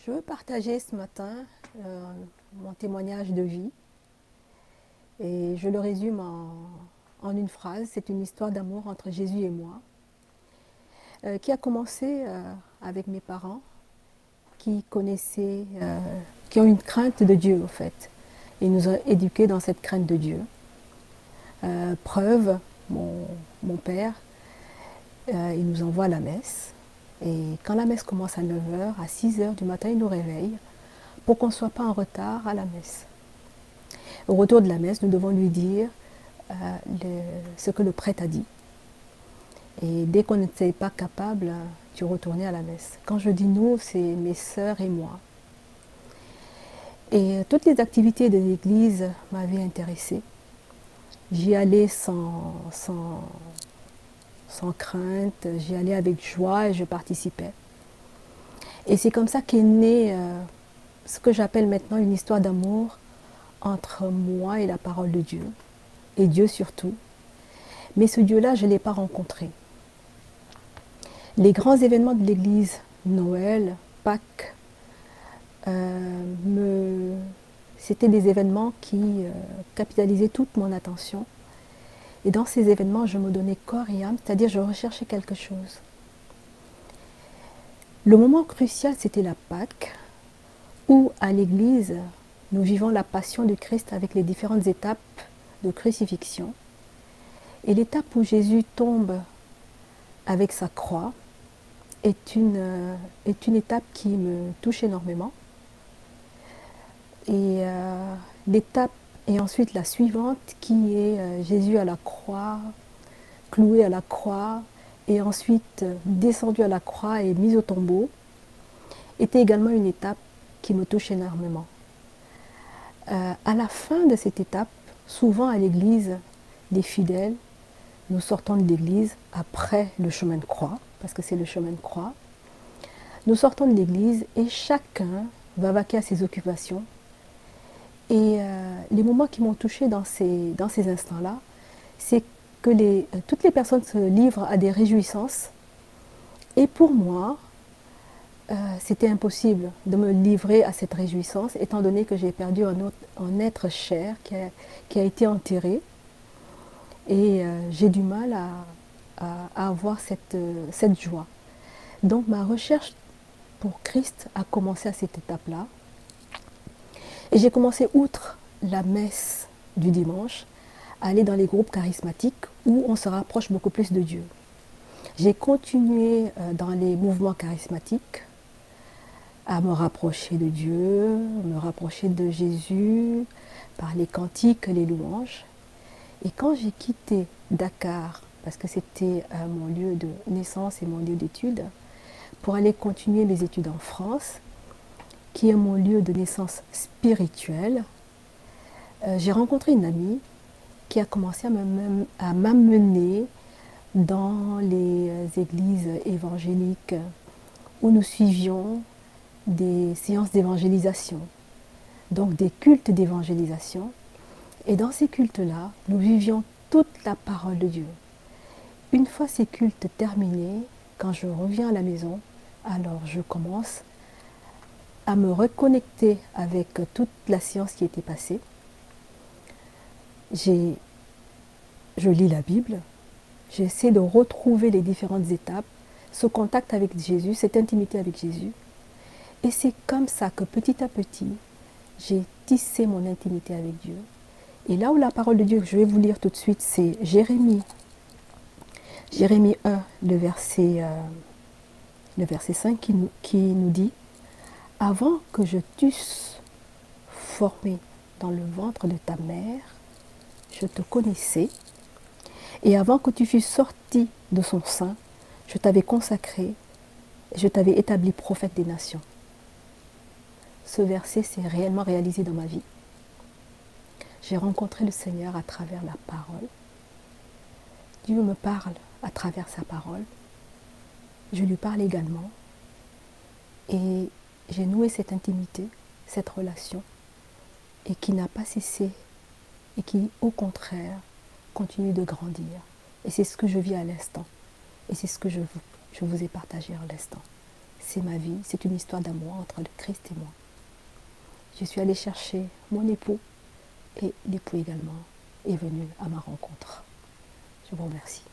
Je veux partager ce matin mon témoignage de vie et je le résume en une phrase. C'est une histoire d'amour entre Jésus et moi qui a commencé avec mes parents qui connaissaient, qui ont une crainte de Dieu au fait. Ils nous ont éduqués dans cette crainte de Dieu. Preuve, mon père, il nous envoie à la messe. Et quand la messe commence à 9 h, à 6 h du matin, il nous réveille pour qu'on ne soit pas en retard à la messe. Au retour de la messe, nous devons lui dire ce que le prêtre a dit. Et dès qu'on n'était pas capable, tu retournais à la messe. Quand je dis nous, c'est mes sœurs et moi. Et toutes les activités de l'église m'avaient intéressée. J'y allais sans crainte, j'y allais avec joie et je participais. Et c'est comme ça qu'est née ce que j'appelle maintenant une histoire d'amour entre moi et la parole de Dieu, et Dieu surtout. Mais ce Dieu-là, je ne l'ai pas rencontré. Les grands événements de l'Église, Noël, Pâques, c'était des événements qui capitalisaient toute mon attention. Et dans ces événements, je me donnais corps et âme, c'est-à-dire je recherchais quelque chose. Le moment crucial, c'était la Pâques, où à l'Église, nous vivons la passion du Christ avec les différentes étapes de crucifixion. Et l'étape où Jésus tombe avec sa croix est une étape qui me touche énormément. Et l'étape et ensuite la suivante qui est Jésus à la croix, cloué à la croix et ensuite descendu à la croix et mis au tombeau, était également une étape qui me touche énormément. À la fin de cette étape, souvent à l'église, les fidèles, nous sortons de l'église après le chemin de croix, parce que c'est le chemin de croix. Nous sortons de l'église et chacun va vaquer à ses occupations. Et les moments qui m'ont touchée dans ces instants-là, c'est que toutes les personnes se livrent à des réjouissances. Et pour moi, c'était impossible de me livrer à cette réjouissance, étant donné que j'ai perdu un être cher qui a été enterré. Et j'ai du mal à avoir cette joie. Donc ma recherche pour Christ a commencé à cette étape-là. Et j'ai commencé, outre la messe du dimanche, à aller dans les groupes charismatiques où on se rapproche beaucoup plus de Dieu. J'ai continué dans les mouvements charismatiques à me rapprocher de Dieu, me rapprocher de Jésus par les cantiques, les louanges. Et quand j'ai quitté Dakar, parce que c'était mon lieu de naissance et mon lieu d'études, pour aller continuer mes études en France, qui est mon lieu de naissance spirituelle, j'ai rencontré une amie qui a commencé à m'amener dans les églises évangéliques où nous suivions des séances d'évangélisation, donc des cultes d'évangélisation. Et dans ces cultes-là, nous vivions toute la parole de Dieu. Une fois ces cultes terminés, quand je reviens à la maison, alors je commence à me reconnecter avec toute la séance qui était passée. Je lis la Bible, j'essaie de retrouver les différentes étapes, ce contact avec Jésus, cette intimité avec Jésus. Et c'est comme ça que petit à petit, j'ai tissé mon intimité avec Dieu. Et là où la parole de Dieu que je vais vous lire tout de suite, c'est Jérémie 1, le verset 5 qui nous dit « Avant que je t'eusse formé dans le ventre de ta mère, je te connaissais, et avant que tu fusses sorti de son sein, je t'avais consacré, je t'avais établi prophète des nations. » Ce verset s'est réellement réalisé dans ma vie. J'ai rencontré le Seigneur à travers la parole. Dieu me parle à travers sa parole. Je lui parle également. Et j'ai noué cette intimité, cette relation, et qui n'a pas cessé, et qui, au contraire, continue de grandir. Et c'est ce que je vis à l'instant. Et c'est ce que je vous ai partagé à l'instant. c'est ma vie, c'est une histoire d'amour entre le Christ et moi. Je suis allée chercher mon époux et l'époux également est venu à ma rencontre. Je vous remercie.